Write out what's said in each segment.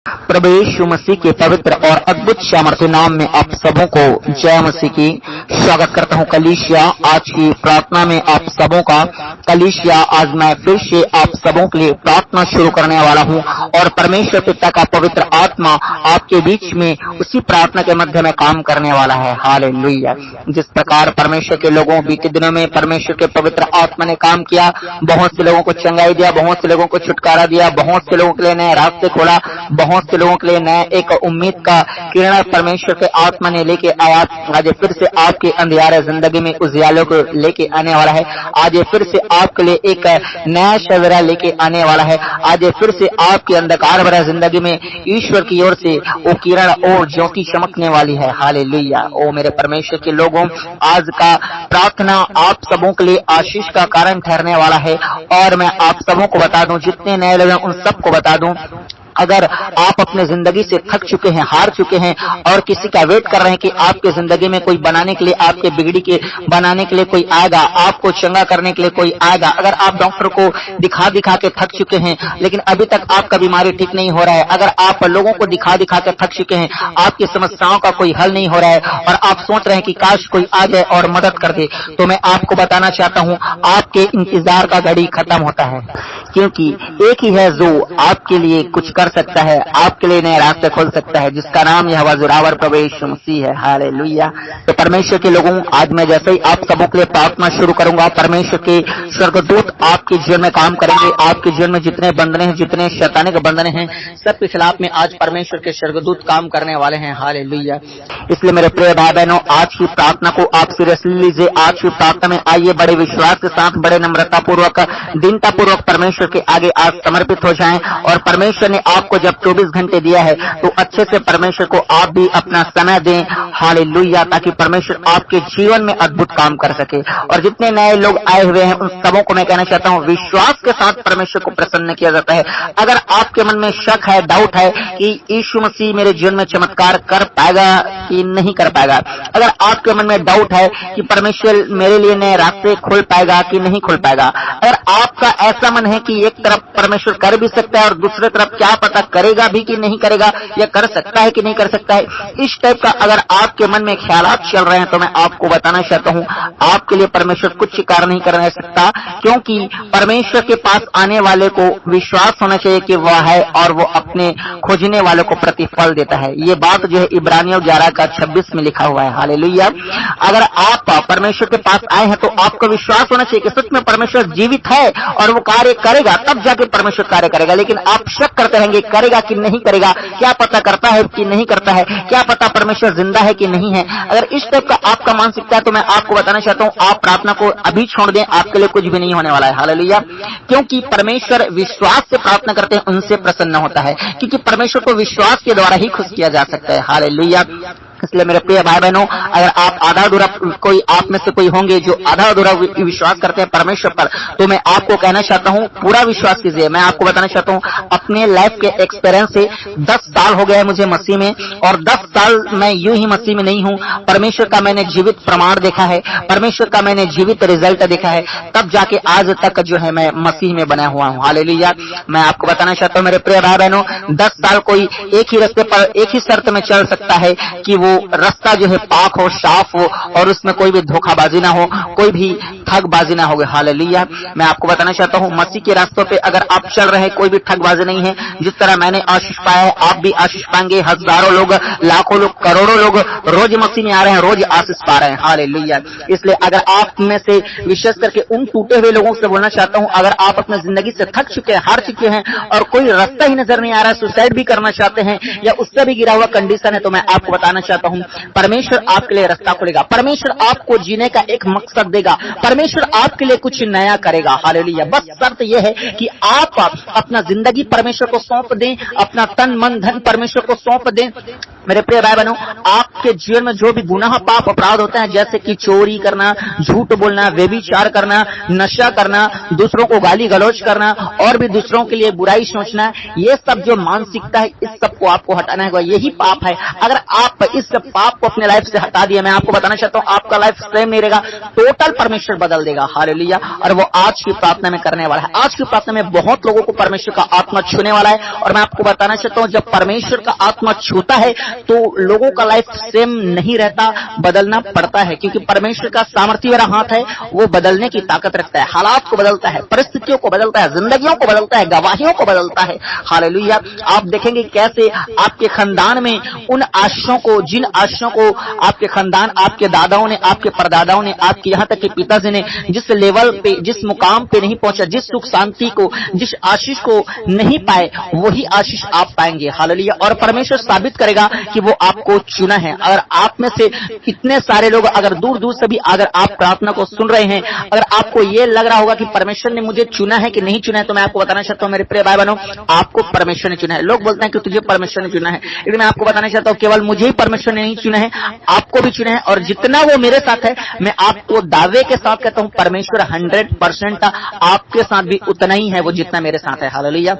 प्रभु यीशु मसीह के पवित्र और अद्भुत सामर्थ्य नाम में आप सबों को जय मसीह की स्वागत करता हूं। कलीसिया आज की प्रार्थना में आप सबों का कलीसिया आज मैं फिर से आप सबों के लिए प्रार्थना शुरू करने वाला हूं और परमेश्वर पिता का पवित्र आत्मा आपके बीच में उसी प्रार्थना के मध्य में काम करने वाला है। हालेलुया। जिस प्रकार परमेश्वर के लोगों बीते दिनों में परमेश्वर के पवित्र आत्मा ने काम किया, बहुत से लोगों को चंगाई दिया, बहुत से लोगों को छुटकारा दिया, बहुत से लोगों के लिए नए रास्ते खोला, बहुत से लोगों के लिए नया एक उम्मीद का किरण परमेश्वर के आत्मा ने लेके आया। आज फिर से आपके अंधियारे जिंदगी में उजियालों को लेके आने वाला है। आज फिर से आपके लिए एक नया सवेरा लेके आने वाला है। आज फिर से आपके अंधकार भरा जिंदगी में ईश्वर की ओर से वो किरण और ज्योति चमकने वाली है। हालेलुया। ओ मेरे परमेश्वर के लोगों, आज का प्रार्थना आप सबों के लिए आशीष का कारण ठहरने वाला है। और मैं आप सबों को बता दूं, जितने नए लोग हैं उन सबको बता दूं, अगर आप अपने जिंदगी से थक चुके हैं, हार चुके हैं और किसी का वेट कर रहे हैं कि आपके जिंदगी में कोई बनाने के लिए, आपके बिगड़ी के बनाने के लिए कोई आएगा, आपको चंगा करने के लिए कोई आएगा, अगर आप डॉक्टर को दिखा दिखा के थक चुके हैं लेकिन अभी तक आपका बीमारी ठीक नहीं हो रहा है, अगर आप लोगों को दिखा दिखा के थक चुके हैं, आपकी समस्याओं का कोई हल नहीं हो रहा है और आप सोच रहे हैं कि काश कोई आ जाए और मदद कर दे, तो मैं आपको बताना चाहता हूँ आपके इंतजार का घड़ी खत्म होता है, क्योंकि एक ही है जो आपके लिए कुछ कर सकता है, आपके लिए नए रास्ते खोल सकता है, जिसका नाम यहोवा जोरावर प्रभु यीशु मसीह है। हालेलुया। तो परमेश्वर के लोगों, आज मैं जैसे ही आप सबों के लिए प्रार्थना शुरू करूंगा, परमेश्वर के स्वर्गदूत आपके जीवन में काम करेंगे। आपके जीवन में जितने बंधने हैं, जितने शैतानिक बंधने हैं, सबके खिलाफ में आज परमेश्वर के स्वर्गदूत काम करने वाले हैं। हालेलुया। इसलिए मेरे प्रिय भाई बहनों, आज की प्रार्थना को आप सीरियसली लीजिए। आज की प्रार्थना में आइए बड़े विश्वास के साथ, बड़े नम्रता पूर्वक, दीनता पूर्वक परमेश्वर के आगे आज समर्पित हो जाएं। और परमेश्वर ने आपको जब 24 घंटे दिया है तो अच्छे से परमेश्वर को आप भी अपना समय दें। हालेलुया। ताकि परमेश्वर आपके जीवन में अद्भुत काम कर सके। और जितने नए लोग आए हुए हैं उन सबों को मैं कहना चाहता हूँ, विश्वास के साथ परमेश्वर को प्रसन्न किया जाता है। अगर आपके मन में शक है, डाउट है कि यीशु मसीह मेरे जीवन में चमत्कार कर पाएगा कि नहीं कर पाएगा, अगर आपके मन में डाउट है कि परमेश्वर मेरे लिए नए रास्ते खोल पाएगा कि नहीं खोल पाएगा, अगर आपका ऐसा मन है कि एक तरफ परमेश्वर कर भी सकता है और दूसरे तरफ क्या पता करेगा भी कि नहीं करेगा, या कर सकता है कि नहीं कर सकता है, इस टाइप का अगर आपके मन में ख्यालात चल रहे हैं, तो मैं आपको बताना चाहता हूँ आपके लिए परमेश्वर कुछ कार्य नहीं कर सकता, क्योंकि परमेश्वर के पास आने वाले को विश्वास होना चाहिए कि वह है और वो अपने खोजने वाले को प्रतिफल देता है। ये बात जो है इब्रानियों 11:26 में लिखा हुआ है। हालेलुया। अगर आप परमेश्वर के पास आए हैं तो आपको विश्वास होना चाहिए कि सच में परमेश्वर जीवित है और वो कार्य करेगा, तब जाके परमेश्वर कार्य करेगा। लेकिन आप शक करते रहेंगे करेगा कि नहीं करेगा, क्या पता करता है कि नहीं करता है, क्या पता परमेश्वर जिंदा है कि नहीं है, अगर इस टाइप का आपका मानसिकता है तो मैं आपको बताना चाहता हूँ आप प्रार्थना को अभी छोड़ दें, आपके लिए कुछ भी नहीं होने वाला है। हालेलुया। क्योंकि परमेश्वर विश्वास से प्रार्थना करते हैं उनसे प्रसन्न होता है, क्योंकि परमेश्वर को विश्वास के द्वारा ही खुश किया जा सकता है। हालेलुया। इसलिए मेरे प्रिय भाई बहनों, अगर आप आधा अधूरा, कोई आप में से कोई होंगे जो आधा अधूरा विश्वास करते हैं परमेश्वर पर, तो मैं आपको कहना चाहता हूँ पूरा विश्वास कीजिए। मैं आपको बताना चाहता हूँ अपने लाइफ के एक्सपीरियंस से, 10 साल हो गए हैं मुझे मसीह में और 10 साल मैं यूं ही मसीह में नहीं हूँ। परमेश्वर का मैंने जीवित प्रमाण देखा है, परमेश्वर का मैंने जीवित रिजल्ट देखा है, तब जाके आज तक जो है मैं मसीह में बना हुआ हूँ। हालेलुया। मैं आपको बताना चाहता हूँ मेरे प्रिय भाई बहनों, 10 साल कोई एक ही रास्ते पर, एक ही शर्त में चल सकता है कि वो रास्ता जो है पाक हो, साफ हो और उसमें कोई भी धोखाबाजी ना हो, कोई भी ठगबाजी ना हो। हालेलुया। मैं आपको बताना चाहता हूँ मसीह के रास्तों पे अगर आप चल रहे हैं, कोई भी ठगबाजी नहीं है। जिस तरह मैंने आशीष पाया है आप भी आशीष पाएंगे। हजारों लोग, लाखों लोग, करोड़ों लोग रोज मसीह में आ रहे हैं, रोज आशीष पा रहे हैं। हालेलुया। इसलिए अगर आप में से विशेष करके उन टूटे हुए लोगों से बोलना चाहता हूँ, अगर आप अपने जिंदगी से थक चुके हैं, हार चुके हैं और कोई रास्ता ही नजर नहीं आ रहा है, सुसाइड भी करना चाहते हैं या उससे भी गिरा हुआ कंडीशन है, तो मैं आपको बताना चाहता हूँ परमेश्वर आपके लिए रास्ता खोलेगा, परमेश्वर आपको जीने का एक मकसद देगा, परमेश्वर आपके लिए कुछ नया करेगा। हालेलुया। बस शर्त यह है कि आप अपना जिंदगी परमेश्वर को सौंप दें, अपना तन मन धन परमेश्वर को सौंप दें। मेरे प्रिय भाई बहनों, आपके जीवन में जो भी गुनाह पाप अपराध होते हैं, जैसे कि चोरी करना, झूठ बोलना, व्यभिचार करना, नशा करना, दूसरों को गाली गलौज करना और भी दूसरों के लिए बुराई सोचना, ये सब जो मानसिकता है इस सब को आपको हटाना है। यही पाप है। अगर आप इस इस पाप को अपने लाइफ से हटा दिया, मैं आपको बताना चाहता हूं आपका लाइफ सेम नहीं रहेगा, टोटल परमेश्वर बदल देगा। हालेलुया। और वो आज की प्रार्थना में करने वाला है। आज की प्रार्थना में बहुत लोगों को परमेश्वर का आत्मा छूने वाला है। और मैं आपको बताना चाहता हूं जब परमेश्वर का आत्मा छूता है तो लोगों का लाइफ सेम नहीं रहता, बदलना पड़ता है, क्योंकि परमेश्वर का सामर्थ्य वाला हाथ है, वो बदलने की ताकत रखता है, हालात को बदलता है, परिस्थितियों को बदलता है, जिंदगियों को बदलता है, गवाहियों को बदलता है। हालेलुया। आप देखेंगे कैसे आपके खानदान में उन आशीषों को, जिन आशीषों को आपके खानदान, आपके दादाओं ने, आपके परदादाओं ने, आपके यहाँ तक कि पिताजी ने जिस लेवल पे, जिस मुकाम पे नहीं पहुंचा, जिस सुख शांति को, जिस आशीष को नहीं पाए, वही आशीष आप पाएंगे। हालेलुया। और परमेश्वर साबित करेगा कि वो आपको चुना है। अगर आप में से इतने सारे लोग अगर दूर दूर से भी अगर आप प्रार्थना को सुन रहे हैं, अगर आपको ये लग रहा होगा कि परमेश्वर ने मुझे चुना है कि नहीं चुना है, तो मैं आपको बताना चाहता हूं मेरे प्रिय भाई बहनों, आपको परमेश्वर ने चुना है। लोग बोलते हैं कि तुझे परमेश्वर ने चुना है, लेकिन मैं आपको बताना चाहता हूं केवल मुझे ही परमेश्वर ने नहीं चुना है, आपको भी चुना है। और जितना वो मेरे साथ है, मैं आपको दावे के साथ कहता हूं परमेश्वर 100% आपके साथ भी उतना ही है वो जितना मेरे साथ है। हालेलुया।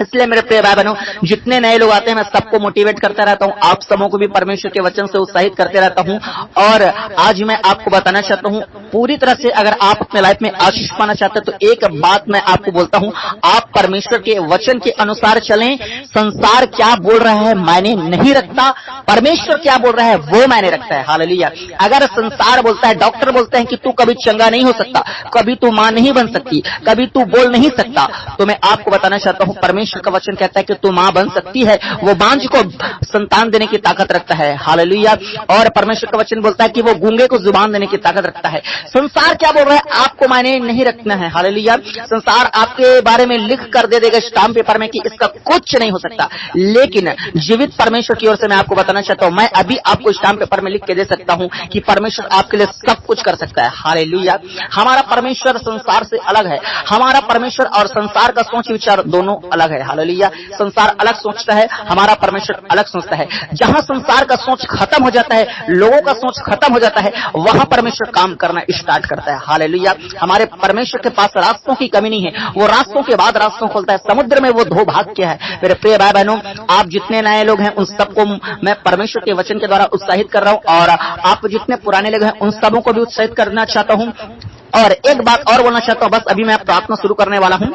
इसलिए मेरे प्रिय भाई बहनों, जितने नए लोग आते हैं मैं सबको मोटिवेट करता रहता हूं, आप सबों को भी परमेश्वर के वचन से उत्साहित करते रहता हूं। और आज मैं आपको बताना चाहता हूं पूरी तरह से अगर आप अपने लाइफ में आशीष पाना चाहते हैं तो एक बात मैं आपको बोलता हूं, आप परमेश्वर के वचन के अनुसार चलें। संसार क्या बोल रहा है मायने नहीं रखता, परमेश्वर क्या बोल रहा है वो मायने रखता है। हालेलुया। अगर संसार बोलता है, डॉक्टर बोलते हैं कि तू कभी चंगा नहीं हो सकता, कभी तू मां नहीं बन सकती, कभी तू बोल नहीं सकता, तो मैं आपको बताना चाहता हूं परमेश्वर का वचन कहता है कि तू मां बन सकती है, वो बांझ को संतान देने की ताकत रखता है। हालेलुया। और परमेश्वर का वचन बोलता है कि वो गूंगे को जुबान देने की ताकत रखता है। संसार क्या बोल रहा है आपको मायने नहीं रखना है। हालेलुया। संसार आपके बारे में लिख कर दे देगा स्टाम्प पेपर में कि इसका कुछ नहीं हो सकता, लेकिन जीवित परमेश्वर की ओर से मैं आपको बताना चाहता हूं, मैं अभी आपको स्टाम्प पेपर में लिख के दे सकता हूं कि परमेश्वर आपके लिए सब कुछ कर सकता है। हालेलुया। हमारा परमेश्वर संसार से अलग है। हमारा परमेश्वर और संसार का सोच विचार दोनों अलग है। हालेलुया। संसार अलग सोचता है, हमारा परमेश्वर अलग सोचता है। जहां संसार का सोच खत्म हो जाता है, लोगों का सोच खत्म हो जाता है, वहां परमेश्वर काम करना स्टार्ट करता है। हालेलुया। हमारे परमेश्वर के पास रास्तों की कमी नहीं है, वो रास्तों के बाद रास्तों खोलता है। समुद्र में वो धो भाग्य है। मेरे प्रिय भाई बहनों, आप जितने नए लोग हैं उन सबको मैं परमेश्वर के वचन के द्वारा उत्साहित कर रहा हूं, और आप जितने पुराने लोग हैं उन सबों को भी उत्साहित करना चाहता हूं। और एक बात और बोलना चाहता हूं, बस अभी मैं प्रार्थना शुरू करने वाला हूं।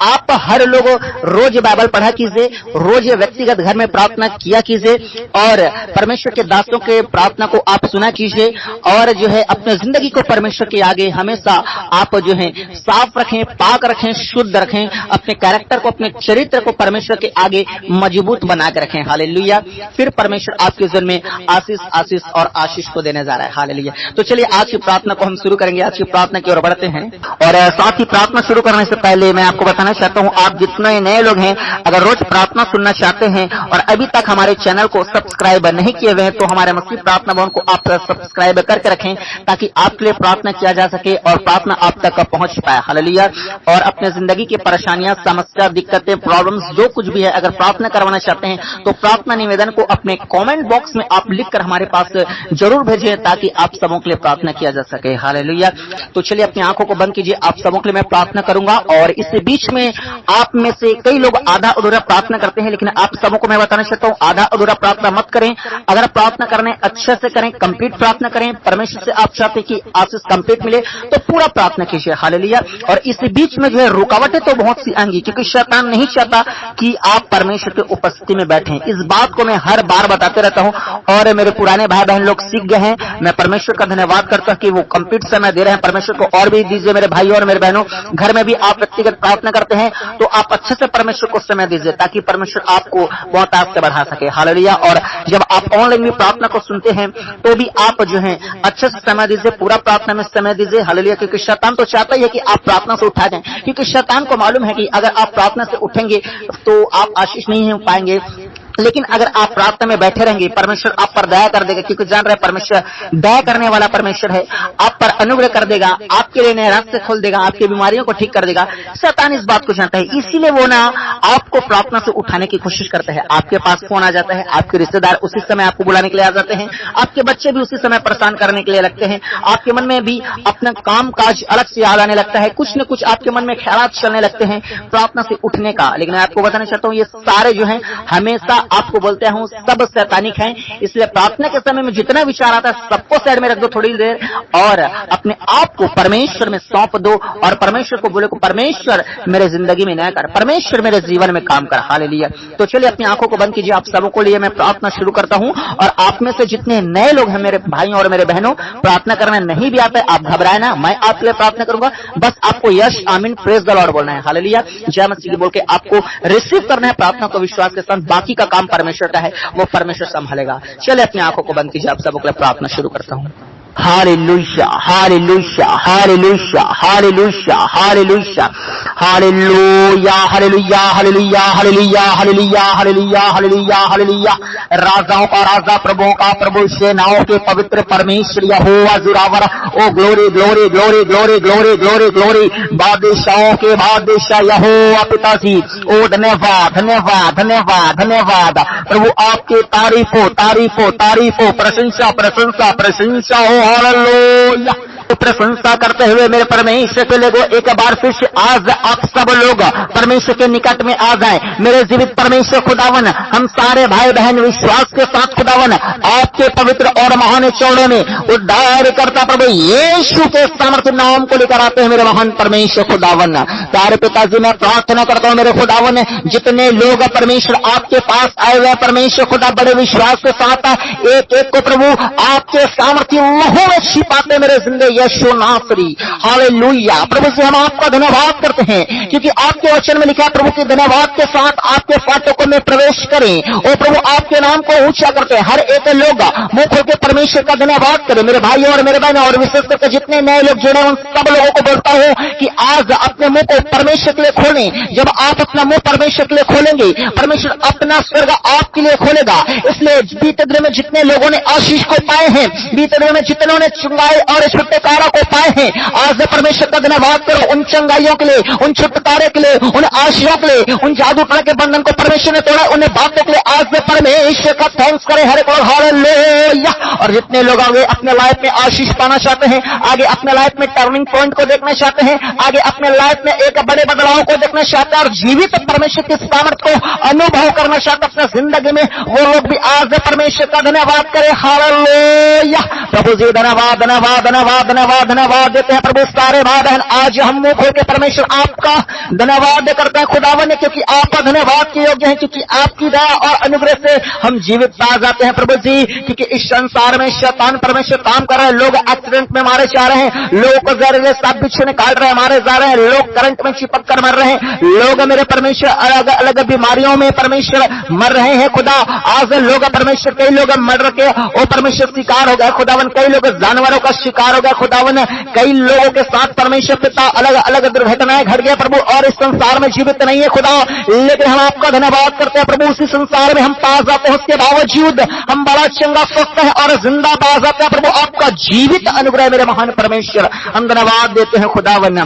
आप हर लोग रोज बाइबल पढ़ा कीजिए, रोज व्यक्तिगत घर में प्रार्थना किया कीजिए, और परमेश्वर के दासों के प्रार्थना को आप सुना कीजिए, और जो है अपने जिंदगी को परमेश्वर के आगे हमेशा आप जो है साफ रखें, पाक रखें, शुद्ध रखें, अपने कैरेक्टर को, अपने चरित्र को परमेश्वर के आगे मजबूत बना के रखें। हालेलुया। फिर परमेश्वर आपके जीवन में आशीष, आशीष और आशीष को देने जा रहा है। हालेलुया। तो चलिए आज की प्रार्थना को हम शुरू करेंगे। आज की प्रार्थना और बढ़ते हैं। और साथ ही प्रार्थना शुरू करने से पहले मैं आपको बताना चाहता हूं, आप जितने नए लोग हैं अगर रोज प्रार्थना सुनना चाहते हैं और अभी तक हमारे चैनल को सब्सक्राइब नहीं किए हुए हैं, तो हमारे मसीह प्रार्थना भवन को आप सब्सक्राइब करके रखें, ताकि आपके लिए प्रार्थना किया जा सके और प्रार्थना आप तक पहुंच पाए। हालेलुया। और अपने जिंदगी की परेशानियां, समस्या, दिक्कतें, प्रॉब्लम्स जो कुछ भी है, अगर प्रार्थना करवाना चाहते हैं तो प्रार्थना निवेदन को अपने कमेंट बॉक्स में आप लिखकर हमारे पास जरूर भेजें, ताकि आप सबों के लिए प्रार्थना किया जा सके। हालेलुया। तो चलिए अपनी आंखों को बंद कीजिए, आप सबों के लिए मैं प्रार्थना करूंगा। और इस बीच में आप में से कई लोग आधा अधूरा प्रार्थना करते हैं, लेकिन आप सबों को मैं बताना चाहता हूं आधा अधूरा प्रार्थना मत करें। अगर प्रार्थना करने अच्छे से करें, कंप्लीट प्रार्थना करें। परमेश्वर से आप चाहते कि आशीष कंप्लीट मिले तो पूरा प्रार्थना कीजिए। हालेलुया। और इस बीच में जो है रुकावटें तो बहुत सी आएंगी, क्योंकि शैतान नहीं चाहता कि आप परमेश्वर की उपस्थिति में बैठें। इस बात को मैं हर बार बताते रहता हूं, और मेरे पुराने भाई बहन लोग सीख गए हैं। मैं परमेश्वर का धन्यवाद करता हूं कि वो कंप्लीट समय दे रहे हैं। परमेश्वर को और भी दीजिए मेरे भाइयों और मेरे बहनों। घर में भी आप व्यक्तिगत प्रार्थना करते हैं तो आप अच्छे से परमेश्वर को समय दीजिए, ताकि परमेश्वर आपको बहुत आगे बढ़ा सके। हालेलुया। और जब आप ऑनलाइन भी प्रार्थना को सुनते हैं तो भी आप जो है अच्छे से समय दीजिए, पूरा प्रार्थना में समय दीजिए। हालेलुया। क्योंकि शैतान तो चाहता ही है कि आप प्रार्थना से उठा जाएं, क्योंकि शैतान को मालूम है कि अगर आप प्रार्थना से उठेंगे तो आप आशीष नहीं हो पाएंगे। लेकिन अगर आप प्रार्थना में बैठे रहेंगे, परमेश्वर आप पर दया कर देगा, क्योंकि जान रहे परमेश्वर दया करने वाला परमेश्वर है। आप पर अनुग्रह कर देगा, आपके लिए नए रास्ते खोल देगा, आपकी बीमारियों को ठीक कर देगा। शैतान इस बात को जानता है, इसीलिए वो ना आपको प्रार्थना से उठाने की कोशिश करता है। आपके पास फोन आ जाता है, आपके रिश्तेदार उसी समय आपको बुलाने के लिए आ जाते हैं, आपके बच्चे भी उसी समय परेशान करने के लिए लगते हैं, आपके मन में भी अपना काम काज अलग से याद आने लगता है, कुछ न कुछ आपके मन में ख्यालात चलने लगते हैं प्रार्थना से उठने का। लेकिन मैं आपको बताना चाहता हूँ ये सारे जो है हमेशा आपको बोलते हूँ सब शैतानिक हैं। इसलिए प्रार्थना के समय में जितना विचार आता है सबको साइड में रख दो थोड़ी देर और अपने आप को परमेश्वर में सौंप दो और परमेश्वर को बोले को परमेश्वर मेरे जिंदगी में नया कर, परमेश्वर मेरे जीवन में काम कर। हालेलुया। तो चलिए अपनी आंखों को बंद कीजिए। आप सबों को लिए मैं प्रार्थना शुरू करता हूं और आप में से जितने नए लोग हैं मेरे भाई और मेरे बहनों, प्रार्थना करना नहीं भी आता है आप घबराए ना, मैं आपके लिए प्रार्थना करूंगा। बस आपको यश आमीन प्रेज द लॉर्ड बोलना है। हालेलुया। जय मसीह बोल के आपको रिसीव करना है प्रार्थना को विश्वास के साथ। बाकी का काम परमेश्वर का है, वो परमेश्वर संभालेगा। चलिए अपनी आंखों को बंद कीजिए। आप सबों के लिए प्रार्थना शुरू करता हूं। Hallelujah, hallelujah, hallelujah, hallelujah, hallelujah, hallelujah, hallelujah, hallelujah, hallelujah, hallelujah, hallelujah, hallelujah, hallelujah. राजाओं का राजा, प्रभुओं का प्रभु, सेनाओं के पवित्र परमेश्वर यहोवा जुरावर। O glory, glory, glory, glory, glory, glory, glory. बादशाहों के बादशाह यहोवा पिताजी, ओ धन्यवाद, धन्यवाद, धन्यवाद, धन्यवाद प्रभु। आपके तारीफ हो, तारीफ हो, तारीफ हो, प्रशंसा, प्रशंसा, प्रशंसा हो। हालेलुया। प्रशंसा करते हुए मेरे परमेश्वर के लिए एक बार फिर से आज आप सब लोग परमेश्वर के निकट में आ जाएं। मेरे जीवित परमेश्वर खुदावन, हम सारे भाई बहन विश्वास के साथ खुदावन आपके पवित्र और महान चौड़े में उद्धार करता प्रभु यीशु के सामर्थ्य नाम को लेकर आते हैं मेरे महान परमेश्वर खुदावन। सारे पिताजी मैं प्रार्थना करता हूं मेरे खुदावन, जितने लोग परमेश्वर आपके पास आए हुए परमेश्वर खुदा बड़े विश्वास के साथ एक एक को प्रभु आपके सामर्थ्य लहू में छिपाते मेरे जिंदगी यीशु नासरी। हालेलुया। प्रभु से हम आपका धन्यवाद करते हैं क्योंकि आपके वचन में लिखा है प्रभु के धन्यवाद के साथ आपके फाटकों में प्रवेश करें। ओ प्रभु आपके नाम को ऊंचा करते हैं। हर एक लोग मुंह खोल के परमेश्वर का धन्यवाद करें। मेरे भाई और मेरे बहन और विशेष करके जितने नए लोग जुड़े उन सब लोगों को बोलता हूं कि आज अपने मुंह को परमेश्वर के लिए खोलें। जब आप अपना मुंह परमेश्वर के लिए खोलेंगे परमेश्वर अपना स्वर्ग आपके लिए खोलेगा। इसलिए बीते दिन में जितने लोगों ने आशीष को पाए हैं, बीते दिन में जितनों ने चुंगाई और छुटकारा को पाए हैं, आज परमेश्वर का धन्यवाद करो उन चंगाइयों के लिए, उन छुटकारे के लिए, उन आशीषों के लिए, उन जादू टोना के बंधन को परमेश्वर ने तोड़ा उन्हें बातों के लिए आज परमेश्वर का थैंक्स करें। हरे को हालेलुया। और जितने लोग आगे अपने लाइफ में आशीष पाना चाहते हैं, आगे अपने लाइफ में टर्निंग पॉइंट को देखना चाहते हैं, आगे अपने लाइफ में एक बड़े बदलाव को देखना चाहते हैं और जीवित परमेश्वर के सामर्थ्य को अनुभव करना चाहते हैं अपने जिंदगी में, वो लोग भी आज परमेश्वर का धन्यवाद करें। हालेलुया। प्रभु जी धन्यवाद, धन्यवाद, धन्यवाद, धन्यवाद, धन्यवाद देते हैं प्रभु। सारे भाई बहन आज हम मुंह खोल के परमेश्वर आपका धन्यवाद करते हैं खुदावन, क्योंकि आप धन्यवाद के योग्य हैं, क्योंकि आपकी दया और अनुग्रह से हम जीवित पा जाते हैं प्रभु जी। क्योंकि इस संसार में शैतान परमेश्वर काम कर रहे हैं, लोग एक्सीडेंट में मारे जा रहे हैं, लोगों को जहरीले सांप बिच्छू ने काट रहे हैं, मारे जा रहे हैं, लोग करंट में चिपक कर मर रहे हैं, लोग मेरे परमेश्वर अलग अलग बीमारियों में परमेश्वर मर रहे हैं खुदा। आज लोग परमेश्वर कई लोग मर के वो परमेश्वर शिकार हो गए खुदावन, कई लोग जानवरों का शिकार हो गया खुदावन, कई लोगों के साथ परमेश्वर पिता अलग अलग दुर्घटनाएं घट गया प्रभु और इस संसार में जीवित नहीं है खुदा। लेकिन हम आपका धन्यवाद करते हैं प्रभु, उसी संसार में हम पास जाते हैं, उसके बावजूद हम बड़ा चंगा स्वस्थ है और जिंदा पास जाते हैं प्रभु। आपका जीवित अनुग्रह मेरे महान परमेश्वर, हम धन्यवाद देते हैं खुदावन।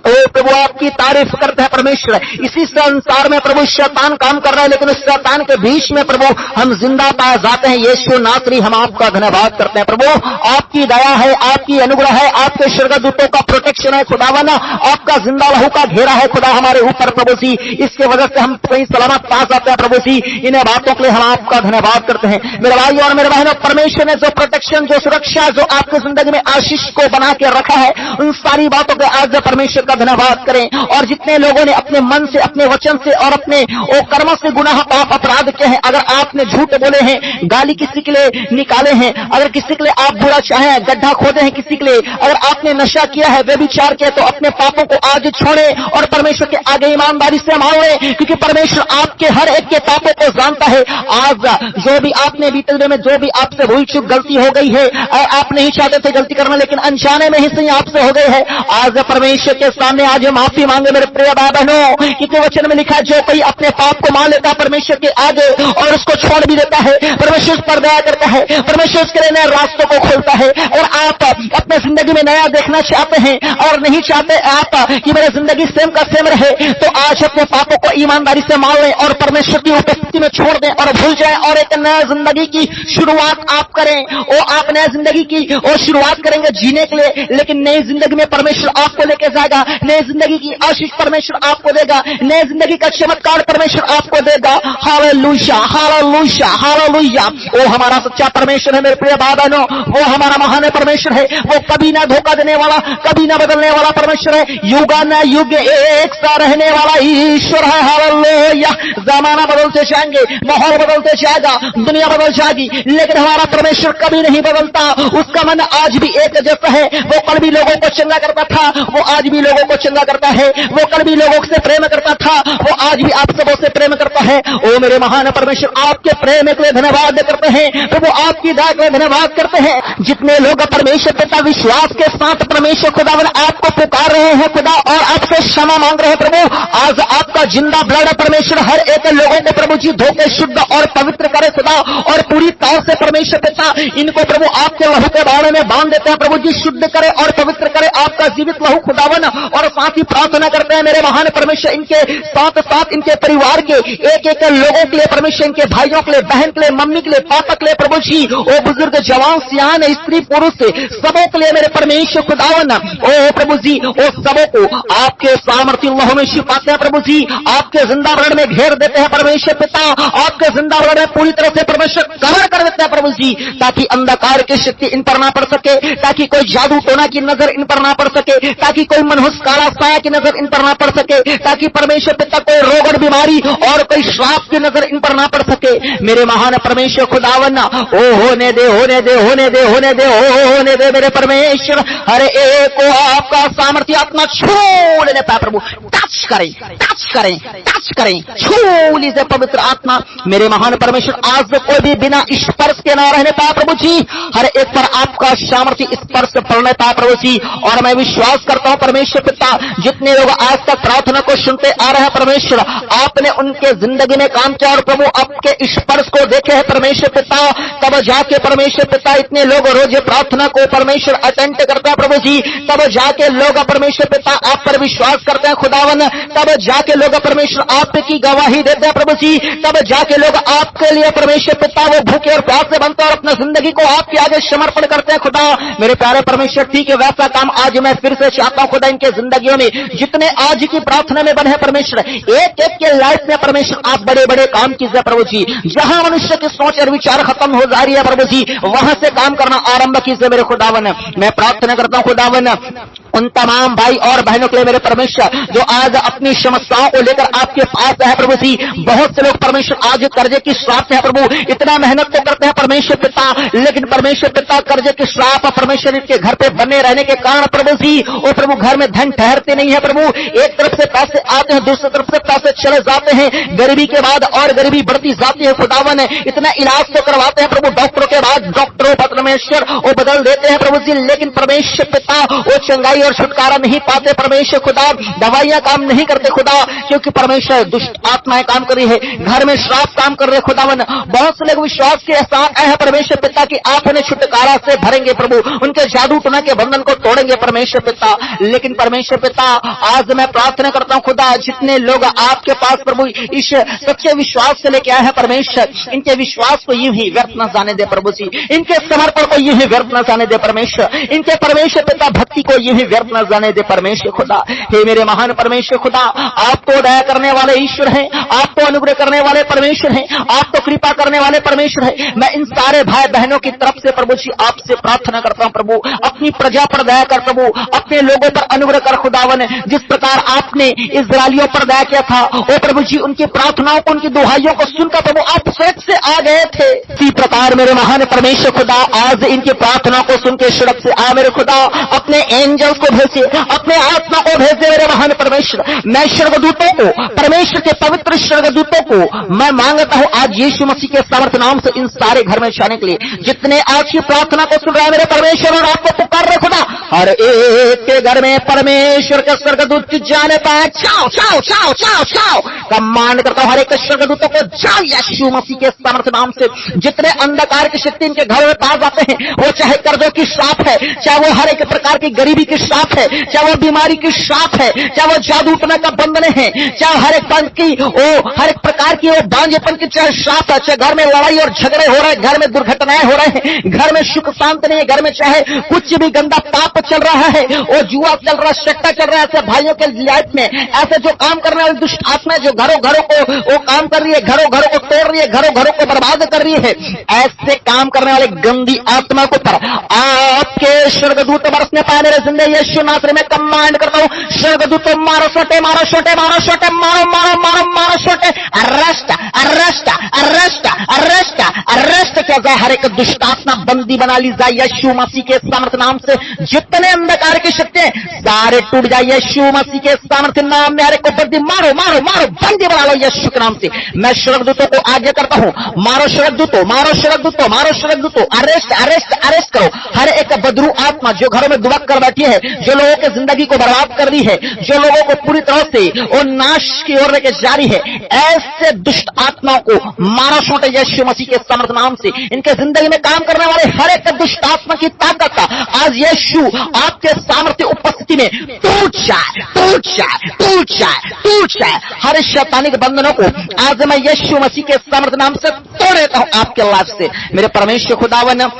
ओ प्रभु आपकी तारीफ करते हैं परमेश्वर। इसी संसार में प्रभु शैतान काम कर रहा है, लेकिन उस शैतान के बीच में प्रभु हम जिंदा पाए जाते हैं यीशु नासरी। हम आपका धन्यवाद करते हैं प्रभु, आपकी दया है, आपकी अनुग्रह है, आपके स्वर्गदूतों का प्रोटेक्शन है खुदावना, आपका जिंदा लहू का घेरा है खुदा हमारे ऊपर प्रभु जी। इसके वजह से हम कहीं सलामत पास जाते हैं प्रभु जी। इन्हें बातों के लिए हम आपका धन्यवाद करते हैं मेरे भाई और मेरे बहनों। परमेश्वर ने जो प्रोटेक्शन, जो सुरक्षा, जो आपकी जिंदगी में आशीष को बना के रखा है, उन सारी बातों के आज परमेश्वर धन्यवाद करें। और जितने लोगों ने अपने मन से, अपने वचन से और अपने कर्मों से गुनाह पाप अपराध किए हैं, अगर आपने झूठ बोले हैं, गाली किसी के लिए निकाले हैं, अगर किसी के लिए आप बुरा चाहें, गड्ढा खोदे हैं किसी के लिए, अगर आपने नशा किया है, व्यभिचार किया, तो अपने पापों को आज छोड़ें और परमेश्वर के आगे ईमानदारी से मांगे, क्योंकि परमेश्वर आपके हर एक के पापों को जानता है। आज जो भी आपने बीते दिनों में जो भी आपसे भूल चूक गलती हो गई है, आप नहीं चाहते थे गलती करना, लेकिन अनजाने में ही सही आपसे हो गई है, आज परमेश्वर के सामने आज माफी मांगे मेरे प्रिय भाई बहनों। क्योंकि वचन में लिखा है जो कोई अपने पाप को मान लेता है परमेश्वर के आगे और उसको छोड़ भी देता है, परमेश्वर उस पर दया करता है, परमेश्वर उसके लिए नए रास्तों को खोलता है। और आप अपने जिंदगी में नया देखना चाहते हैं और नहीं चाहते आप कि मेरी जिंदगी सेम का सेम रहे, तो आज अपने पापों को ईमानदारी से मान लें और परमेश्वर की उपस्थिति में छोड़ दें और भूल जाएं और एक नया जिंदगी की शुरुआत आप करें। वो आप नया जिंदगी की वो शुरुआत करेंगे जीने के लिए, लेकिन नई जिंदगी में परमेश्वर आपको लेके जाएगा, नई जिंदगी की आशीष परमेश्वर आपको देगा, नई जिंदगी का चमत्कार परमेश्वर आपको देगा। Hallelujah, hallelujah, hallelujah. वो हमारा सच्चा परमेश्वर है मेरे प्रिय भाई बहनों, वो हमारा महान परमेश्वर है, वो कभी ना धोखा देने वाला, कभी ना बदलने वाला परमेश्वर है, युगान युग एक सा रहने वाला ईश्वर है। हालेलुया। जमाना बदलते जाएंगे, माहौल बदलते जाएगा, दुनिया बदल जाएगी, लेकिन हमारा परमेश्वर कभी नहीं बदलता। उसका मन आज भी एक जैसा है। वो कल भी लोगों को चंगा करता था, वो आज भी लोगों को चंगा करता है। वो कल भी लोगों से प्रेम करता था, वो आज भी आप सबों से प्रेम करता है। ओ मेरे महान परमेश्वर, आपके प्रेम के लिए धन्यवाद करते हैं प्रभु, आपकी दया के लिए धन्यवाद करते हैं। जितने लोग परमेश्वर पिता विश्वास के साथ परमेश्वर खुदावन आपको पुकार रहे हैं खुदा, और आपसे क्षमा मांग रहे हैं प्रभु, आज आपका जिंदा ब्लड परमेश्वर हर एक लोगों को प्रभु जी धोके शुद्ध और पवित्र करे खुदा, और पूरी तौर से परमेश्वर पिता इनको प्रभु आपके लहू के बारे में बांध देते हैं प्रभु जी, शुद्ध करे और पवित्र करे आपका जीवित लहू खुदावन। और साथ ही प्रार्थना करते हैं मेरे महान परमेश्वर, इनके साथ साथ इनके परिवार के एक एक लोगों के लिए परमेश्वर, इनके भाइयों के लिए, बहन के लिए, मम्मी के लिए, पापा के लिए प्रभु जी, ओ बुजुर्ग, जवान, सियान, स्त्री, पुरुष, सबों के लिए मेरे परमेश्वर खुदावन, ओ प्रभु जी, ओ सबों को आपके सामर्थ्य लहू में छिपाते हैं प्रभु जी, आपके जिंदा ब्लड में घेर देते हैं परमेश्वर पिता, आपके जिंदा ब्लड में पूरी तरह से परमेश्वर कवर कर देते हैं प्रभु जी, ताकि अंधकार की शक्ति इन पर ना पड़ सके, ताकि कोई जादू टोना की नजर इन पर ना पड़ सके, ताकि कोई मनहूस काला साया की नजर इन पर ना पड़ सके, ताकि परमेश्वर पिता कोई रोग और बीमारी और कोई श्राप की नजर इन पर ना पड़ सके। मेरे महान परमेश्वर खुदावन, ओ होने दे, होने दे, होने दे, होने दे, होने दे मेरे परमेश्वर, हर एक को आपका सामर्थ्य आत्मा छू लेने पाए प्रभु, टच करें, टच करें, टच करें, छू लीजिए पवित्र आत्मा मेरे महान परमेश्वर। आज कोई भी बिना स्पर्श के ना रहने पाए प्रभु जी, हर एक पर आपका सामर्थ्य स्पर्श पड़ने पाए प्रभु जी। और मैं विश्वास करता हूं परमेश्वर पिता, जितने लोग आज तक प्रार्थना को सुनते आ रहे हैं परमेश्वर, आपने उनके जिंदगी में काम किया और प्रभु आपके स्पर्श को देखे हैं परमेश्वर पिता, तब जाके परमेश्वर पिता इतने लोग रोज प्रार्थना को परमेश्वर अटेंड करते हैं प्रभु जी, तब जाके लोग परमेश्वर पिता आप पर विश्वास करते हैं खुदावन, तब जाके लोग परमेश्वर आपकी गवाही देते हैं प्रभु जी, तब जाके लोग आपके लिए परमेश्वर पिता वो भूखे और प्यासे बनते हैं और अपना जिंदगी को आपके आगे समर्पण करते हैं खुदा। मेरे प्यारे परमेश्वर, ठीक है वैसा काम आज मैं फिर से चाहता हूं खुदा, इनके जिंदगियों में जितने आज की प्रार्थना में बने हैं परमेश्वर, एक एक के लाइफ में परमेश्वर आप बड़े बड़े काम कीजिए प्रभु जी। जहां मनुष्य की सोच और विचार खत्म हो जा रही है प्रभु जी, वहां से काम करना आरंभ कीजिए मेरे खुदावन। मैं प्रार्थना करता हूं खुदावन उन तमाम भाई और बहनों के लिए मेरे परमेश्वर, जो आज अपनी समस्याओं को लेकर आपके पास है प्रभु जी। बहुत से लोग परमेश्वर आज कर्जे की श्राप है प्रभु, इतना मेहनत तो करते हैं परमेश्वर पिता, लेकिन परमेश्वर पिता कर्जे की श्राप परमेश्वर इनके घर पे बने रहने के कारण प्रभु जी, और प्रभु घर में धन ठहरते नहीं है प्रभु, एक तरफ से पैसे आते हैं, दूसरी तरफ से पैसे चले जाते हैं, गरीबी के बाद और गरीबी बढ़ती जाती है खुदावन। इतना इलाज तो करवाते हैं प्रभु, डॉक्टरों के बाद डॉक्टरों परमेश्वर वो बदल देते हैं प्रभु जी, लेकिन परमेश्वर पिता वो चंगाई और छुटकारा नहीं पाते परमेश्वर खुदा, दवाइयां काम नहीं करते खुदा, क्योंकि परमेश्वर दुष्ट आत्माएं काम कर रही है, घर में श्राप काम कर रहे खुदावन। बहुत से लोग विश्वास के साथ आए हैं परमेश्वर पिता कि आप उन्हें छुटकारा से भरेंगे प्रभु, उनके जादू टोना के बंधन को तोड़ेंगे परमेश्वर पिता, लेकिन परमेश्वर पिता आज मैं प्रार्थना करता हूं खुदा, जितने लोग आपके पास प्रभु इस सच्चे विश्वास से लेके आए हैं परमेश्वर, इनके विश्वास को यूं ही व्यर्थ न जाने दे प्रभु जी, इनके समर्पण को यूं ही व्यर्थ न जाने दे परमेश्वर, इनके परमेश्वर पिता भक्ति को यूं ही व्यर्थ न जाने दे परमेश्वर खुदा। हे मेरे महान परमेश्वर खुदा, आप तो दया करने वाले ईश्वर हैं, आप तो अनुग्रह करने वाले परमेश्वर हैं, आप तो कृपा करने वाले परमेश्वर हैं। मैं इन सारे भाई बहनों की तरफ से प्रभु जी आपसे प्रार्थना करता हूं प्रभु, अपनी प्रजा पर दया कर प्रभु, अपने लोगों पर अनुग्रह कर खुदावन। जिस प्रकार आपने इस्राएलियों पर दया किया था, ओ प्रभु जी उनकी प्रार्थनाओं को, उनकी दुहाइयों को सुनकर प्रभु आप स्वर्ग से आ गए थे, इसी प्रकार मेरे महान परमेश्वर खुदा आज इनकी प्रार्थनाओं को सुन के स्वर्ग से आ मेरे खुदा, अपने एंजल्स को भेजिए, अपने आत्मा को भेजिए मेरे महान परमेश्वर। मैं स्वर्गदूतों को, परमेश्वर के पवित्र स्वर्गदूतों को मैं मांगता हूं आज यीशु मसीह के समर्थ नाम से इन सारे घर में जाने के लिए, जितने आज की प्रार्थना को सुन रहे हैं मेरे परमेश्वर और आपको पुकार रहे खुदा, हर एक के घर में परमेश्वर का स्वर्गदूत जाने पाए, चाओ चाओ चाओ चाओ चाओ कमांड करता हूं हर एक स्वर्गदूतों को, जाओ यीशु मसीह के समर्थ नाम से। जितने अंधकार की शक्ति इनके घर में पास जाते हैं, वो चाहे कर्जों की श्राप है, चाहे वो हर एक प्रकार की गरीबी की श्राप है, चाहे वो बीमारी की श्राप है, चाहे वो जादू टोना का बंधन है, चाहे हर एक प्रकार की वो बांझेपन की चाहे श्राप है, चाहे घर में लड़ाई और झगड़े हो रहे हैं, घर में दुर्घटनाएं हो रहे हैं, घर में सुख शांति नहीं है, घर में चाहे कुछ भी गंदा पाप चल रहा है, वो जुआ चल रहा है, सट्टा चल रहा है, ऐसे भाइयों के लाइफ में ऐसे जो काम करने वाली दुष्ट आत्मा जो घरों को वो काम कर रही है, घरों को तोड़ रही है, घरों को बर्बाद कर रही है, ऐसे काम करने वाले गंदी आत्मा को पर आपके स्वर्गदूत बरसने पाए मेरे जिंदगी यीशु नासरी में कमांड करता हूं, स्वर्गदूत मारो छोटे, मारो छोटे, मारो छोटे, मारो मारो मारो मारो छोटे, arrest arrest arrest arrest arrest किया जाए, हर एक दुष्ट आत्मा बंदी बना ली जाए यीशु मसीह के सामर्थ्य नाम से, जितने अंधकार की शक्ति है सारे टूट जाए यीशु मसीह के सामर्थ्य नाम में, हर एक को बंदी मारो मारो मारो बंदी बना लो यीशु के नाम से। मैं स्वर्गदूतों को आज्ञा करता हूं, मारो स्वर्गदूतों, मारो स्वर्गदूतों, मारो स्वर्गदूतों, अरेस्ट अरेस्ट अरेस्ट करो हर एक बदरू आत्मा जो घरों में दुबक कर बैठी है, जो लोगों की जिंदगी को बर्बाद कर रही है, जो लोगों को पूरी तरह से और नाश की ओर लेके जा रही है, ऐसे दुष्ट आत्माओं को मारो छोटे यीशु मसीह के सामर्थ्य नाम से। इनके जिंदगी में काम करने वाले हर एक दुष्ट आत्मा की ताकत आज यीशु आपके सामर्थ्य उपस्थिति में टूट जाए, टूट जाए, टूट जाए, टूट जाए। हर शैतानिक बंधनों को आज मैं यीशु मसीह के सामर्थ्य नाम से तोड़ देता हूं आपके लाइफ से। मेरे परमेश्वर खुदावन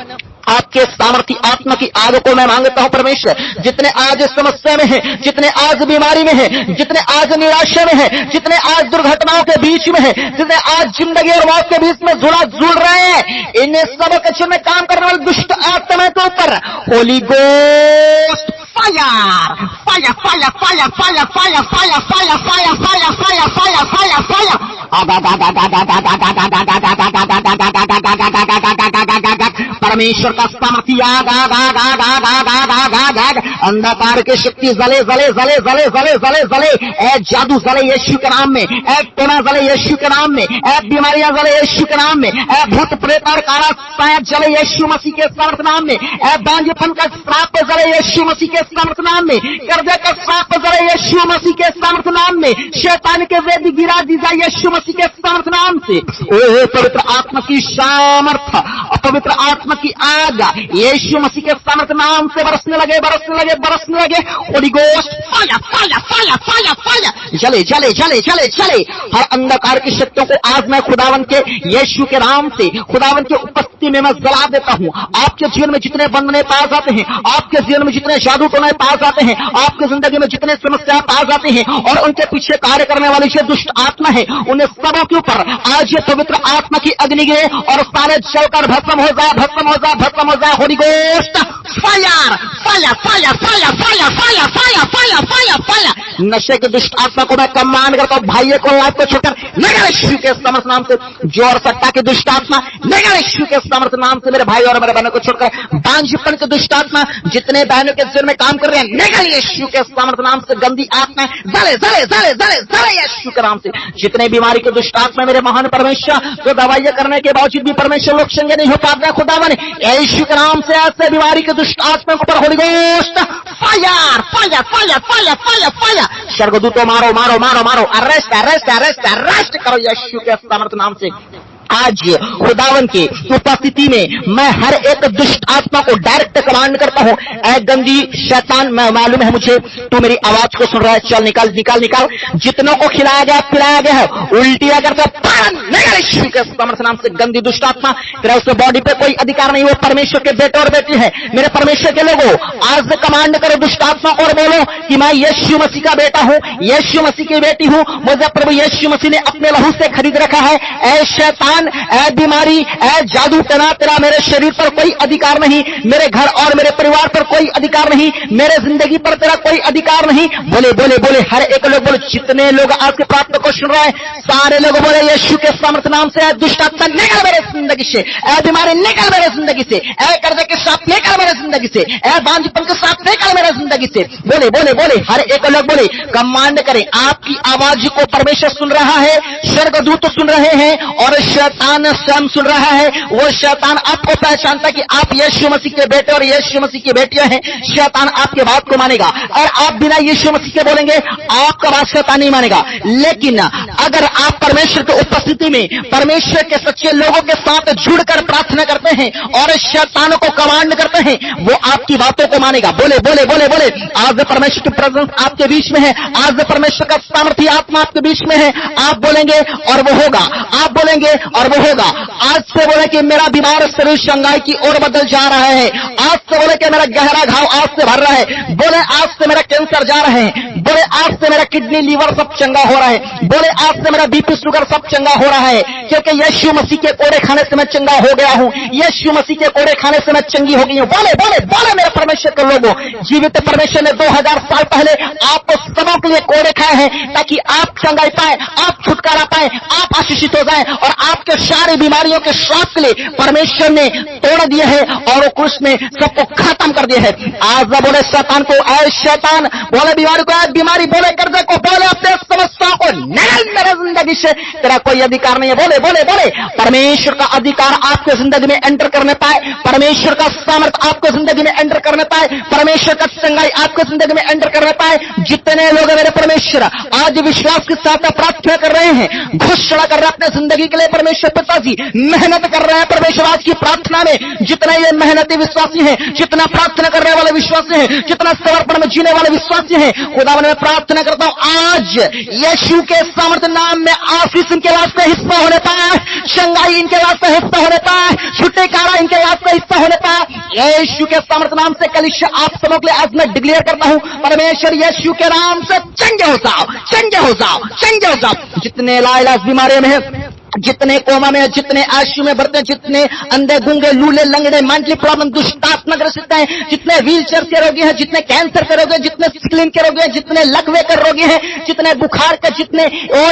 आपके सामर्थ्य आत्मा की आग को मैं मांगता हूं परमेश्वर, जितने आज समस्या में हैं, जितने आज बीमारी में हैं, जितने आज निराशा में हैं, जितने आज दुर्घटनाओं के बीच में हैं, जितने आज जिंदगी और मौत के बीच में जुड़ रहे हैं, इन्हें सब के में काम करने वाले दुष्ट आत्मा के ऊपर holy ghost fire fire fire fire fire fire fire fire fire fire fire fire fire fire परमेश्वर का सामर्थ्य आग आग आग आग आग आग आग आग आग आग अंधकार की शक्ति जले जले जले जले जले जले जले, ए जादू जले यीशु के नाम में, ए टोना जले यीशु के नाम में, ए बीमारियां जले यीशु के नाम में, ए भूत प्रेत और काला साया जले यीशु मसीह के सामर्थ्य नाम में, ए बांझपन का श्राप जले यीशु मसीह के सामर्थ्य नाम में, कर्जे का श्राप जले यीशु मसीह के सामर्थ्य नाम में, शैतान के वेदी गिरा दी जाए यीशु मसीह के सामर्थ्य नाम से। ओह पवित्र आत्मा की सामर्थ्य, पवित्र आत्मा की आग यीशु मसीह के सामर्थ्य नाम से बरसने लगे, बरसने लगे, बरसने लगे। Holi ghost fire fire fire fire fire जले जले जले जले जले हर अंधकार की शक्तियों को आज मैं खुदावन के यीशु के नाम से, खुदावन की उपस्थिति में मैं जला देता हूं। आपके जीवन में जितने बंधने पाए जाते हैं, आपके जीवन में जितने जादू टोने पाए जाते हैं, आपकी जिंदगी में जितने समस्याएं पाए जाती हैं और उनके पीछे कार्य करने वाली जो दुष्ट आत्मा है, उन्हें सबों के ऊपर आज ये पवित्र आत्मा की अग्नि गिरे और सारे जलकर भस्म हो जाए, भस्म हो जाए, भस्म हो जाए। Holi ghost fire fire fire fire fire fire fire fire fire fire नशे के दुष्ट आत्मा को मैं कमांड करता हूं, भाइयों को लाइफ को छोड़कर निकल यीशु के सामर्थ्य नाम से। जोर सट्टा के दुष्ट आत्मा निकल यीशु के सामर्थ्य नाम से। मेरे भाई और मेरे बहनों को छोड़कर बांझपन के दुष्ट आत्मा जितने बहनों के जीवन में काम कर रहे हैं, निकल यीशु के सामर्थ्य नाम से। गंदी आत्मा जले जले जले जले जले यीशु के नाम से। जितने बीमारी के दुष्ट आत्मा मेरे महान परमेश्वर, जो दवाइयां करने के बावजूद भी परमेश्वर लोग संगे नहीं हो पाते हैं, खुदावन यीशु के नाम से ऐसे बीमारी के दुष्ट आत्मा के ऊपर holy ghost fire fire fire fire fire fire स्वर्गदूतों मारो मारो मारो मारो, अरेस्ट अरेस्ट अरेस्ट अरेस्ट करो यीशु के सामर्थ्य नाम से। आज खुदावन की उपस्थिति में मैं हर एक दुष्ट आत्मा को डायरेक्ट कमांड करता हूं, ऐ गंदी शैतान, मैं मालूम है मुझे तू मेरी आवाज को सुन रहा है, चल निकाल निकाल निकाल। जितनों को खिलाया गया पिलाया गया है, उल्टी अगर तो यीशु के सामर्थ्य नाम से। गंदी दुष्ट आत्मा तेरा उस बॉडी पे कोई अधिकार नहीं, वो परमेश्वर के बेटे और बेटी है। मेरे परमेश्वर के लोगों आज से कमांड करो दुष्ट आत्मा को और बोलो कि मैं यीशु मसीह का बेटा हूं, यीशु मसीह की बेटी हूं, मुझे प्रभु यीशु मसीह ने अपने लहू से खरीद रखा है। ऐ शैतान, ऐ बीमारी, ऐ जादू टोना, तेरा मेरे शरीर पर कोई अधिकार नहीं, मेरे घर और मेरे परिवार पर कोई अधिकार नहीं, मेरे जिंदगी पर तेरा कोई अधिकार नहीं। बोले बोले बोले हर एक लोग बोले, जितने लोग आज के प्रार्थना को सुन रहे हैं सारे लोग बोले यीशु के सामर्थ्य नाम से। ऐ दुष्ट आत्मा निकल मेरे जिंदगी से, ऐ बीमारी निकल मेरे जिंदगी से, ऐ कर्जे के साथ निकल मेरे जिंदगी से, ऐ बांझपन के साथ निकल मेरे जिंदगी से। बोले बोले बोले हर एक लोग बोले कमांड करें। आपकी आवाज को परमेश्वर सुन रहा है, स्वर्गदूत सुन रहे हैं और शैतान स्वयं सुन रहा है, वो शैतान आपको पहचानता है कि आप यीशु मसीह के बेटे और यीशु मसीह की बेटियां हैं। शैतान आपके बात को मानेगा और आप बिना यीशु मसीह के बोलेंगे आपका बात शैतान नहीं मानेगा। लेकिन अगर आप परमेश्वर की उपस्थिति में परमेश्वर के सच्चे लोगों के साथ जुड़कर प्रार्थना करते हैं और शैतानों को कमांड करते हैं, वो आपकी बातों को मानेगा। बोले बोले बोले बोले, आज परमेश्वर की प्रेजेंस आपके बीच में है, आज परमेश्वर का सामर्थ्य आत्मा आपके बीच में है। आप बोलेंगे और वो होगा, आप बोलेंगे और वो होगा। आज से बोले कि मेरा बीमार शरीर शंगाई की ओर बदल जा रहा है। आज से बोले कि मेरा गहरा घाव आज से भर रहा है। बोले आज से मेरा कैंसर जा रहा है। बोले आज से मेरा किडनी लीवर सब चंगा हो रहा है। बोले आज से मेरा बीपी शुगर सब चंगा हो रहा है, क्योंकि यीशु मसीह के कोड़े खाने से मैं चंगा हो गया हूं। यीशु मसीह के कोड़े खाने से मैं चंगी हो गई हूं। बोले बोले बोले मेरे परमेश्वर के लोगों, जीवित परमेश्वर ने 2000 साल पहले आपको सबों के लिए कोड़े खाए हैं ताकि आप चंगाई पाए, आप छुटकारा पाए, आप आशीषित हो जाए और आपके सारी बीमारियों के श्राप के लिए परमेश्वर ने तोड़ दिए हैं और वो क्रूस में सबको खत्म कर दिया है। आज ना बोले शैतान को ऐ शैतान, बोले बीमारी को ऐ बीमारी, बोले कर्जे को, बोले अपने समस्याओं को निकल मेरे जिंदगी से, तेरा कोई अधिकार नहीं है। बोले बोले बोले परमेश्वर का अधिकार आपके जिंदगी में एंटर करने पाए, परमेश्वर का सामर्थ्य आपको जिंदगी में एंटर करने पाए, परमेश्वर का चंगाई आपको जिंदगी में एंटर करने पाए। जितने लोग मेरे परमेश्वर आज विश्वास के साथ प्रार्थना कर रहे हैं, घोषणा कर रहे हैं अपने जिंदगी के लिए, परमेश्वर पिताजी मेहनत कर रहे हैं परमेश्वर आज की प्रार्थना में, जितने ये मेहनती विश्वासी हैं, जितना प्रार्थना करने वाले विश्वासी हैं, जितना समर्पण में जीने वाले विश्वासी हैं, खुदावन मैं प्रार्थना करता हूं आज यीशु के सामर्थ्य नाम में आशीष इनके वास्ते हिस्सा होने पाए, चंगाई इनके वास्ते हिस्सा होने पाए, छुटकारा इनके वास्ते हिस्सा होने पाए। यीशु के सामर्थ्य नाम से कलीसिया आप सबों के लिए आज मैं डिक्लेयर करता हूं, परमेश्वर यीशु के नाम से चंगे हो जाओ, चंगे हो जाओ, चंगे हो जाओ। जितने लाइलाज बीमारी में हैं, जितने कोमा में, जितने आशु में बढ़ते, जितने अंधे गूंगे लूले लंगड़े मेंटली प्रॉब्लम दुष्टात्मा ग्रसित हैं, जितने व्हीलचेयर के रोगी हैं, जितने कैंसर के रोगी हैं, जितने स्किन के रोगी हैं, जितने लकवे के रोगी हैं, जितने बुखार के, जितने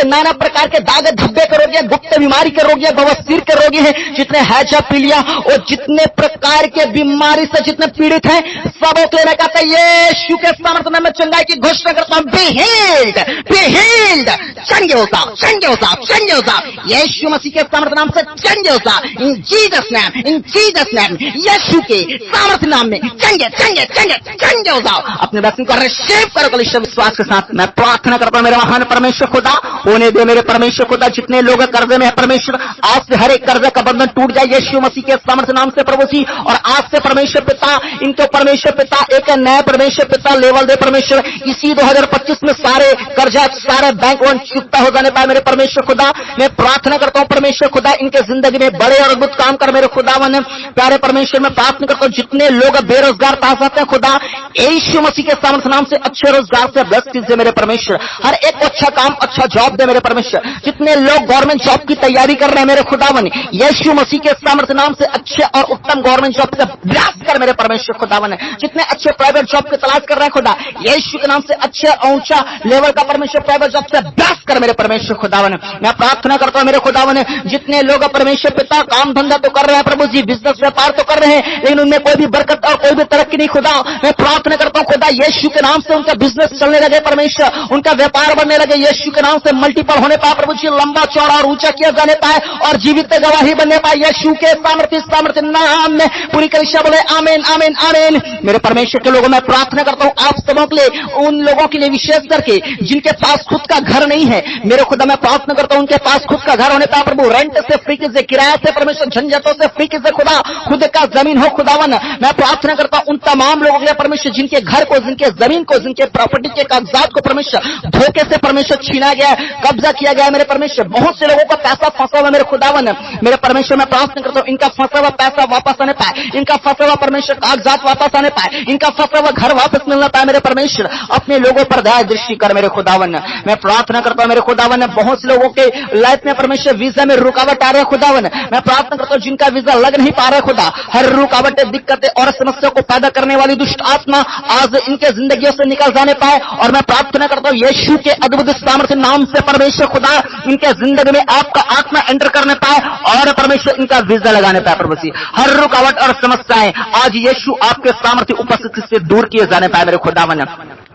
नाना प्रकार के दाग धब्बे के रोगी हैं, गुप्त बीमारी के रोगी हैं, बवासीर के रोगी हैं, जितने हैजा पीलिया और जितने प्रकार के बीमारी से जितने पीड़ित हैं, सबों के लिए कहता है यीशु के सामर्थ्य में मैं चंगाई की घोषणा करता हूं। बी हील्ड, बी हील्ड, चंगे हो जाओ, चंगे हो जाओ, चंगे हो जाओ। यीशु मसीह के सामर्थ्य नाम से चंगे हो जाओ, in Jesus name, in Jesus name, यीशु के सामर्थ्य नाम में चंगे चंगे चंगे चंगे हो जाओ। अपने वचन को रिसीव करो कलीसिया विश्वास के साथ। मैं प्रार्थना करता हूं मेरे महान परमेश्वर खुदा, होने दे मेरे परमेश्वर खुदा, जितने लोग कर्जे में है परमेश्वर, आज से हर एक कर्जे का बंधन टूट जाए यीशु मसीह के सामर्थ्य नाम से प्रभु जी। और आज से परमेश्वर पिता इनको परमेश्वर पिता एक नया परमेश्वर पिता लेवल दे परमेश्वर। इसी 2025 में सारे कर्जा, सारे बैंक लोन चुकता हो जाने पाए मेरे परमेश्वर खुदा। मैं प्रार्थना करता हूं परमेश्वर खुदा इनके जिंदगी में बड़े और अद्भुत काम कर मेरे खुदावन। प्यारे परमेश्वर मैं प्रार्थना करता हूं जितने लोग बेरोजगार पा सकते हैं खुदा, यीशु मसीह के सामर्थ्य नाम से अच्छे रोजगार से ब्लेस कीजिए मेरे परमेश्वर। हर एक को अच्छा काम, अच्छा जॉब दे मेरे परमेश्वर। जितने लोग गवर्नमेंट जॉब की तैयारी कर रहे हैं मेरे खुदावन, यीशु मसीह के सामर्थ्य नाम से अच्छे और उत्तम गवर्नमेंट जॉब से ब्लेस कर मेरे परमेश्वर खुदावन। जितने अच्छे प्राइवेट जॉब की तलाश कर रहे हैं खुदा, यीशु के नाम से अच्छे और ऊंचा लेवल का परमेश्वर प्राइवेट जॉब से ब्लेस कर मेरे परमेश्वर खुदावन। मैं प्रार्थना करता हूं मेरे खुदावन, जितने लोग परमेश्वर पिता काम धंधा तो कर रहे हैं प्रभु जी, बिजनेस व्यापार तो कर रहे हैं, लेकिन उनमें कोई भी बरकत और कोई भी तरक्की नहीं खुदा, मैं प्रार्थना करता हूं खुदा यीशु के नाम से उनका बिजनेस चलने लगे परमेश्वर, उनका व्यापार बढ़ने लगे यीशु के नाम से, मल्टीपल होने पाए प्रभु जी, लंबा चौड़ा और ऊंचा किया जाने पाए और जीवित गवाही बनने पाए यीशु के सामर्थ्य नाम में। पूरी कलीसिया बोले आमीन आमीन आमीन। मेरे परमेश्वर के लोगों मैं प्रार्थना करता हूं आप सबों के लिए, उन लोगों के लिए विशेष करके जिनके पास खुद का घर नहीं है मेरे खुदा, मैं प्रार्थना करता हूं उनके पास खुद का घर होने पाए प्रभु, रेंट से फ्री से, किराया से परमेश्वर, झंझटों से फ्री से खुदा, खुद का जमीन हो खुदावन। मैं प्रार्थना करता हूं उन तमाम लोगों के लिए परमेश्वर जिनके घर को, जिनके जमीन को, जिनके प्रॉपर्टी के कागजात को परमेश्वर धोखे से परमेश्वर छीना गया, कब्जा किया गया मेरे परमेश्वर। बहुत से लोगों का पैसा फंसा हुआ मेरे खुदावन, मेरे परमेश्वर मैं प्रार्थना करता हूं इनका फंसा हुआ पैसा वापस आने पाए, इनका फंसा हुआ परमेश्वर कागजात वापस आने पाए, इनका फंसा हुआ घर वापस मिलना पाए मेरे परमेश्वर। अपने लोगों पर दया दृष्टि कर मेरे खुदावन। मैं प्रार्थना करता हूं मेरे खुदावन, बहुत से लोगों के लाइफ में परमेश्वर वीजा में रुकावट आ रहे खुदावन, मैं प्रार्थना करता हूं जिनका वीजा लग नहीं पा रहा खुदा, हर रुकावटें, दिक्कतें और समस्या को पैदा करने वाली दुष्ट आत्मा आज इनके जिंदगियों से निकल जाने पाए। और मैं प्रार्थना करता हूं यीशु के अद्भुत सामर्थ्य नाम से परमेश्वर खुदा इनके जिंदगी में आपका आत्मा एंटर करने पाए और परमेश्वर इनका वीजा लगाने पाए प्रभु जी। हर रुकावट और समस्याएं आज यीशु आपके सामर्थ्य उपस्थिति से दूर किए जाने पाए मेरे खुदावन।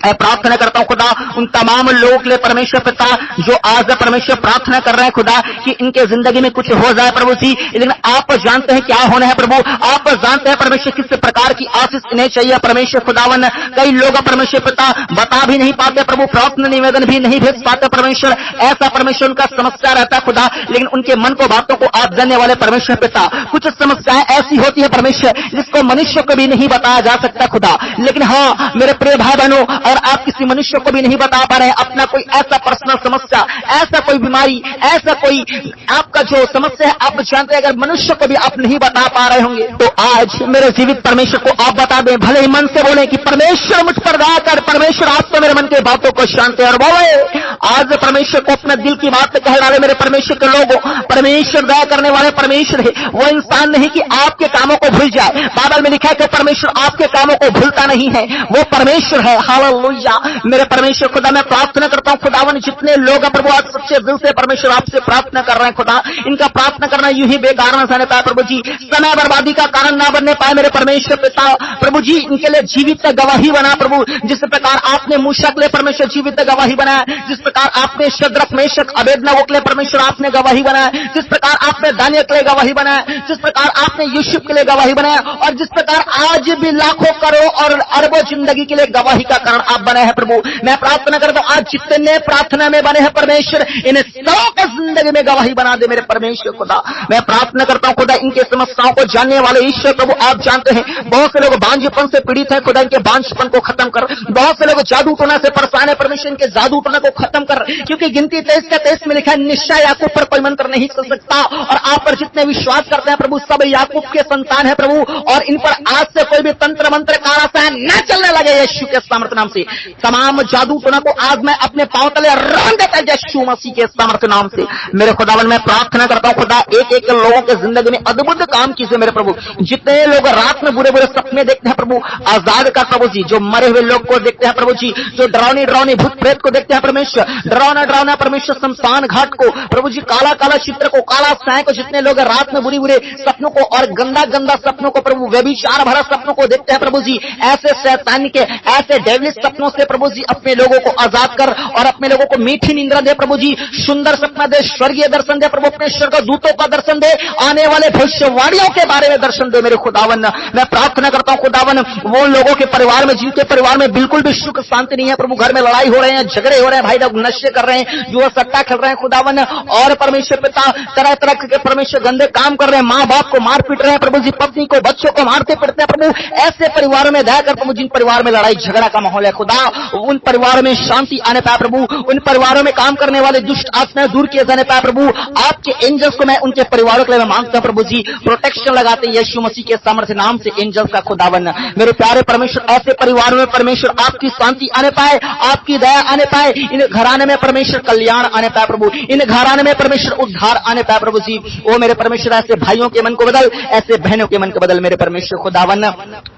मैं प्रार्थना करता हूं खुदा उन तमाम लोगों के लिए परमेश्वर पिता जो आज परमेश्वर प्रार्थना कर रहे हैं खुदा कि इनके जिंदगी में कुछ हो जाए प्रभु जी, लेकिन आप जानते हैं क्या होना है प्रभु, आप जानते हैं परमेश्वर किस प्रकार की आशीष इन्हें चाहिए परमेश्वर खुदावन। कई लोग परमेश्वर पिता बता भी नहीं पाते प्रभु, प्रार्थना निवेदन भी नहीं भेज पाते परमेश्वर, ऐसा परमेश्वर उनका समस्या रहता है खुदा, लेकिन उनके मन को बातों को आप जानने वाले परमेश्वर पिता, कुछ समस्याएं ऐसी होती है परमेश्वर जिसको मनुष्य को भी नहीं बताया जा सकता खुदा, लेकिन हाँ मेरे प्रिय भाई बहनों, और आप किसी मनुष्य को भी नहीं बता पा रहे अपना कोई ऐसा पर्सनल समस्या, ऐसा कोई बीमारी, ऐसा कोई आपका जो समस्या है, आप जानते हैं अगर मनुष्य को भी आप नहीं बता पा रहे होंगे, तो आज मेरे जीवित परमेश्वर को आप बता दें, भले ही मन से बोले कि परमेश्वर मुझ पर दया कर, परमेश्वर आप तो मेरे मन के बातों को शांत है, और बोले आज परमेश्वर को अपने दिल की बात कह डाले मेरे परमेश्वर के लोगों, परमेश्वर दया करने वाले परमेश्वर है, वो इंसान नहीं कि आपके कामों को भूल जाए, बाइबल में लिखा है कि परमेश्वर आपके कामों को भूलता नहीं है, वो परमेश्वर है। हालेलुया मेरे परमेश्वर खुदा, मैं प्रार्थना करता हूं खुदावन, जितने लोग प्रभु आज सच्चे दिल से परमेश्वर आपसे प्रार्थना कर रहे हैं खुदा, इनका प्रार्थना करना यूं ही बेकार न जाने पाए प्रभु जी, समय बर्बादी का कारण ना बनने पाए मेरे परमेश्वर पिता, प्रभु जी इनके लिए जीवित गवाही बना प्रभु, जिस प्रकार आपने मूसा के लिए परमेश्वर जीवित गवाही बनाया, जिस प्रकार आपने शद्रक मेशक अबेदनगो के लिए परमेश्वर आपने गवाही बनाया, जिस प्रकार आपने दानियल के लिए गवाही बनाया, जिस प्रकार आपने यूसुफ के लिए गवाही बनाया, और जिस प्रकार आज भी लाखों करोड़ और अरबों जिंदगी के लिए गवाही का कारण आप बने हैं प्रभु। मैं प्रार्थना करता हूं आज जितने प्रार्थना में बने हैं परमेश्वर, इन्हें सबों के जिंदगी में गवाही बना दे मेरे परमेश्वर खुदा। मैं प्रार्थना करता हूं खुदा, इनके समस्याओं को जानने वाले ईश्वर प्रभु आप जानते हैं, बहुत से लोग बांझपन से पीड़ित हैं खुदा, इनके बांझपन को खत्म कर, बहुत से लोग जादू टोना से परेशान है परमेश्वर, इनके जादू टोना को खत्म कर, क्योंकि गिनती 23 में लिखा है निश्चय याकूब पर कोई मंत्र नहीं कर सकता, और आप पर जितने विश्वास करते हैं प्रभु सब याकूब के संतान है प्रभु, और इन पर आज से कोई भी तंत्र मंत्र कारासायन न चलने लगे यीशु के सामर्थ्य नाम से। तमाम जादू टोना को आज मैं अपने पांव तले रन देता यीशु मसीह के सामर्थ्य नाम से। मेरे खुदावन मैं प्रार्थना करता हूं खुदा, एक एक लोगों के जिंदगी में अद्भुत काम कीजिए मेरे प्रभु, जितने लोग रात में बुरे बुरे सपने देखते हैं प्रभु आजाद कर प्रभु जी, जो मरे हुए लोग को देखते हैं प्रभु जी, जो डरावनी डरावनी भूत प्रेत को देखते हैं परमेश्वर, डरावना डरावना परमेश्वर शमशान घाट को प्रभु जी, काला काला चित्र को, काला साय को, जितने लोग रात में बुरी बुरे सपनों को और गंदा गंदा सपनों को प्रभु, व्यभिचार भरा सपनों को देखते हैं प्रभु जी, ऐसे शैतान के ऐसे डेविलिश सपनों से प्रभु जी अपने लोगों को आजाद कर, और अपने लोगों को मीठी निंद्रा दे प्रभु जी, सुंदर सपना दे, स्वर्गीय दर्शन दे प्रभु, अपने स्वर्ग दूतों का दर्शन दे, आने वाले भविष्यवाणियों के बारे में दर्शन दे मेरे खुदावन। मैं प्रार्थना करता हूं खुदावन, वो लोगों के परिवार में जिनके परिवार में बिल्कुल भी सुख शांति नहीं है प्रभु, घर में लड़ाई हो रहे हैं, झगड़े हो रहे हैं, भाई लोग नशे कर रहे हैं, जुआ सट्टा खेल रहे हैं खुदावन, और परमेश्वर पिता तरह तरह के परमेश्वर गंदे काम कर रहे हैं, माँ बाप को मार पीट रहे हैं प्रभु जी, पत्नी को बच्चों को मारते पीटते हैं प्रभु, ऐसे परिवारों में दया कर प्रभु, जिन परिवार में लड़ाई झगड़ा का माहौल है खुदा, उन परिवारों में शांति आने पाए प्रभु, उन परिवारों में काम करने वाले दुष्ट आत्माएं दूर किए जाने पाए प्रभु, आपके एंजल्स को मैं उनके परिवारों के लिए मैं मांगता हूं प्रभु जी, प्रोटेक्शन लगाते यीशु मसीह के सामर्थ्य नाम से एंजल्स का खुदावन। मेरे प्यारे परमेश्वर ऐसे परिवारों में परमेश्वर आपकी शांति आने पाए, आपकी दया आने पाए, इन घराने में परमेश्वर कल्याण आने पाए प्रभु, इन घराने में परमेश्वर उद्धार आने पाए प्रभु जी। ओ मेरे परमेश्वर ऐसे भाइयों के मन को बदल, ऐसे बहनों के मन को बदल मेरे परमेश्वर खुदावन।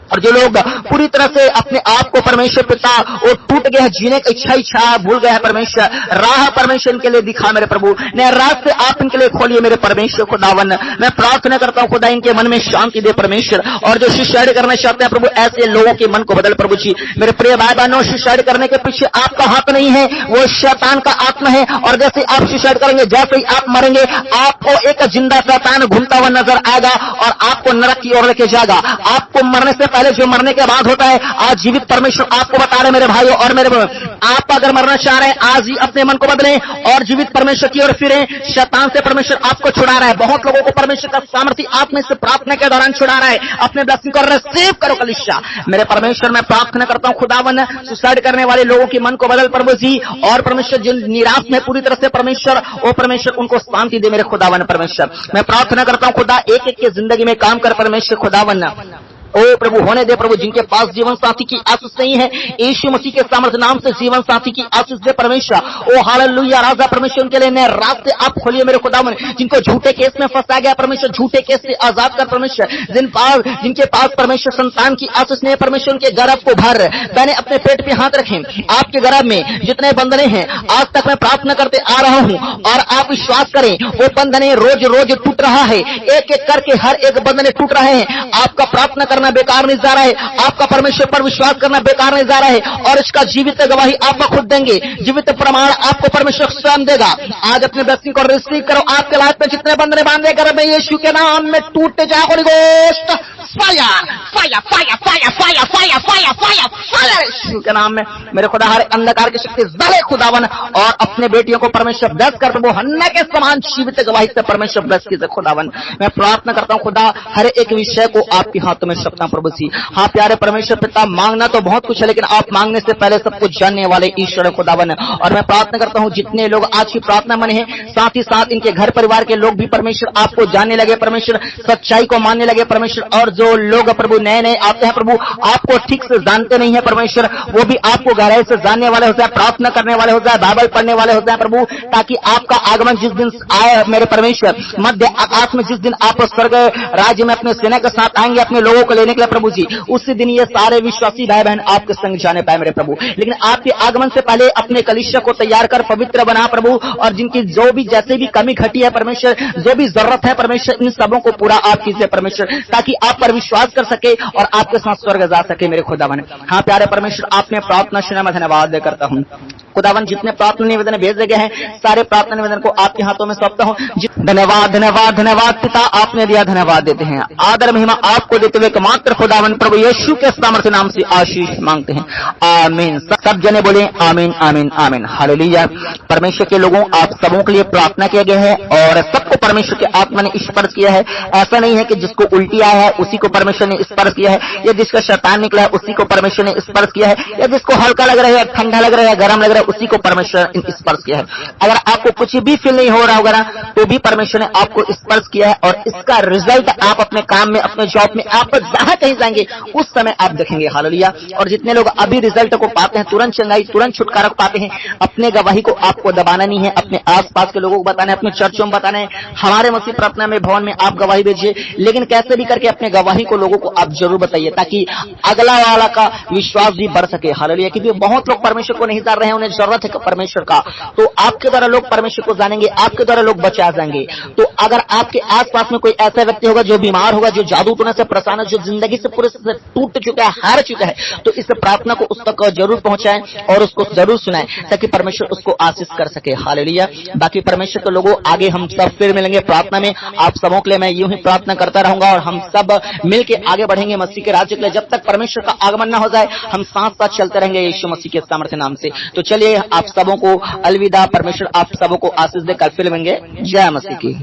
और जो लोग पूरी तरह से अपने आप को परमेश्वर पिता वो टूट गए हैं, जीने की इच्छा भूल गए हैं परमेश्वर, राह परमेश्वर इनके लिए दिखा मेरे प्रभु, नया रात से आप इनके लिए खोलिए मेरे परमेश्वर खुदावन। मैं प्रार्थना करता हूं खुदा इनके मन में शांति दे परमेश्वर, और जो सुसाइड करना चाहते हैं प्रभु ऐसे लोगों के मन को बदल प्रभु जी। मेरे प्रिय भाई बहनों, सुसाइड करने के पीछे आपका हाथ नहीं है, वो शैतान का आत्मा है, और जैसे आप सुसाइड करेंगे, जैसे ही आप मरेंगे, आपको एक जिंदा शैतान घूमता हुआ नजर आएगा और आपको नरक की ओर लेके जाएगा। आपको मरने से पहले जो मरने के बाद होता है, आज जीवित परमेश्वर आपको बता रहे मेरे भाइयों और मेरे, आप अगर मरना चाह रहे हैं आज ही अपने मन को बदलें और जीवित परमेश्वर की ओर फिरें। शैतान से परमेश्वर आपको छुड़ा रहा है, बहुत लोगों को परमेश्वर का सामर्थ्य आप में से प्रार्थना के दौरान छुड़ा रहा है। अपने ब्लेसिंग को रिसीव करो कलीसिया। मेरे परमेश्वर मैं प्रार्थना करता हूं खुदावन, सुसाइड करने वाले लोगों के मन को बदल प्रभु जी, और परमेश्वर जिन निराश में पूरी तरह से परमेश्वर, ओ परमेश्वर उनको शांति दे मेरे खुदावन परमेश्वर। मैं प्रार्थना करता हूं खुदा एक एक की जिंदगी में काम कर परमेश्वर खुदावन। ओ प्रभु होने दे प्रभु, जिनके पास जीवन साथी की आशीष नहीं है, यीशु मसीह के सामर्थ्य नाम से जीवन साथी की आशीष दे परमेश्वर। ओ हालेलुया राजा परमेश्वर उनके लिए नए रात से आप खोलिए मेरे खुदावन। जिनको झूठे केस में फंसाया गया परमेश्वर, झूठे केस से आजाद कर परमेश्वर। जिनके पास परमेश्वर संतान की आशीष नहीं है परमेश्वर, उनके गर्भ को भर। मैंने अपने पेट पे हाथ रखे, आपके गर्भ में जितने बंधने हैं आज तक मैं प्रार्थना करते आ रहा हूं, और आप विश्वास करें वो बंधने रोज रोज टूट रहा है, एक एक करके हर एक बंधने टूट रहे हैं। आपका प्रार्थना करना करना बेकार नहीं जा रहा है, आपका परमेश्वर पर विश्वास करना बेकार नहीं जा रहा है, और इसका जीवित गवाही आपका खुद देंगे, जीवित प्रमाण आपको परमेश्वर स्वयं देगा। आज अपने ब्लेसिंग को रिसीव करो। आपके लाइफ में जितने बंधन बांधे कर मैं यीशु के नाम में टूट जा। Holy ghost fire fire fire fire fire fire fire fire fire यीशु के नाम में मेरे खुदा हर अंधकार की शक्ति जले खुदावन, और अपने बेटियों को परमेश्वर ब्लेस कर प्रभु, हन्ना के समान जीवित गवाही से परमेश्वर ब्लेस कीजिए खुदावन। मैं प्रार्थना करता हूं खुदा हर एक विषय को आपके हाथों में सौंपता हूं प्रभु जी। हाँ प्यारे परमेश्वर पिता, मांगना तो बहुत कुछ है, लेकिन आप मांगने से पहले सब कुछ जानने वाले ईश्वर खुदावन। और मैं प्रार्थना करता हूं जितने लोग आज की प्रार्थना में हैं, साथ ही साथ इनके घर परिवार के लोग भी परमेश्वर आपको जानने लगे, परमेश्वर सच्चाई को मानने लगे परमेश्वर, और जो लोग प्रभु नए नए आते हैं प्रभु आपको ठीक से जानते नहीं है परमेश्वर, वो भी आपको गहराई से जानने वाले हो जाए, प्रार्थना करने वाले हो जाए, बाइबल पढ़ने वाले हो जाए प्रभु, ताकि आपका आगमन जिस दिन आए मेरे परमेश्वर, मध्य आकाश में जिस दिन आप स्वर्ग राज्य में अपने सेना के साथ आएंगे अपने लोगों को लेने के लिए प्रभु जी, उसी दिन ये सारे विश्वासी भाई बहन आपके संग जाने पाए मेरे प्रभु। लेकिन आपके आगमन से पहले अपने कलीसिया को तैयार कर पवित्र बना प्रभु, और जिनकी जो भी जैसे भी कमी घटी है परमेश्वर, जो भी जरूरत है परमेश्वर, इन सबों को पूरा आप कीजिए परमेश्वर, ताकि आप पर विश्वास कर सके और आपके साथ स्वर्ग जा सके मेरे खुदावन। हाँ प्यारे परमेश्वर, आपने प्रार्थना सुना, मैं धन्यवाद करता हूँ खुदावन। जितने प्रार्थना निवेदन भेजे गए हैं सारे प्रार्थना निवेदन को आपके हाथों में सौंपता हूँ। धन्यवाद धन्यवाद धन्यवाद पिता, आपने दिया धन्यवाद देते हैं, आदर महिमा आपको देते हुए एकमात्र खुदावन प्रभु यीशु के सामर्थ्य नाम से आशीष मांगते हैं, आमीन। सब जने बोले आमीन आमीन आमीन हालेलुया। परमेश्वर के लोगों, आप सबों के लिए प्रार्थना किया गया है और सबको परमेश्वर के आत्मा ने स्पर्श किया है। ऐसा नहीं है कि जिसको उल्टी आया है उसी को परमेश्वर ने स्पर्श किया है, या जिसका शैतान निकला है उसी को परमेश्वर ने स्पर्श किया है, या जिसको हल्का लग रहा है, ठंडा लग रहा है, गर्म लग रहा है, उसी को परमेश्वर ने स्पर्श किया है। अगर आपको कुछ भी फील नहीं हो रहा होगा ना, तो भी परमेश्वर ने आपको स्पर्श किया है, और इसका रिजल्ट आप अपने काम में, अपने जॉब में, आप जहां कहीं जाएंगे उस समय आप देखेंगे हालेलुया। और जितने लोग अभी रिजल्ट को पाते हैं, तुरंत चंगाई, तुरंत छुटकारा पाते हैं, अपने गवाही को आपको दबाना नहीं है, अपने आसपास के लोगों को बताना है, अपने चर्चों में बताना है, हमारे मसीह प्रार्थना में भवन में आप गवाही भेजिए, लेकिन कैसे भी करके अपने गवाही को लोगों को आप जरूर बताइए, ताकि अगला वाला का विश्वास भी बढ़ सके हालेलुया। क्योंकि बहुत लोग परमेश्वर को नहीं जान रहे हैं, उन्हें जरूरत है परमेश्वर का, तो आपके द्वारा लोग परमेश्वर को जानेंगे, आपके द्वारा लोग बचा जाएंगे। तो अगर आपके आसपास में कोई ऐसा व्यक्ति होगा जो बीमार होगा, जो जादू टोना से परेशान है, जो जिंदगी से पूरे से टूट चुका है, हार चुका है, तो इस प्रार्थना को उस तक जरूर पहुंचाएं और उसको जरूर सुनाएं, ताकि परमेश्वर उसको आशीष कर सके हालेलुया। बाकी परमेश्वर के लोगों, आगे हम सब फिर मिलेंगे प्रार्थना में। आप सबों के लिए मैं यूं ही प्रार्थना करता रहूंगा, और हम सब मिलके आगे बढ़ेंगे मसीह के राज्य के लिए। जब तक परमेश्वर का आगमन न हो जाए हम साथ साथ चलते रहेंगे यीशु मसीह के सामर्थ्य नाम से। तो चलिए आप सबों को अलविदा, परमेश्वर आप सबों को आशीष दे, कल फिर मिलेंगे। जय मसीह की।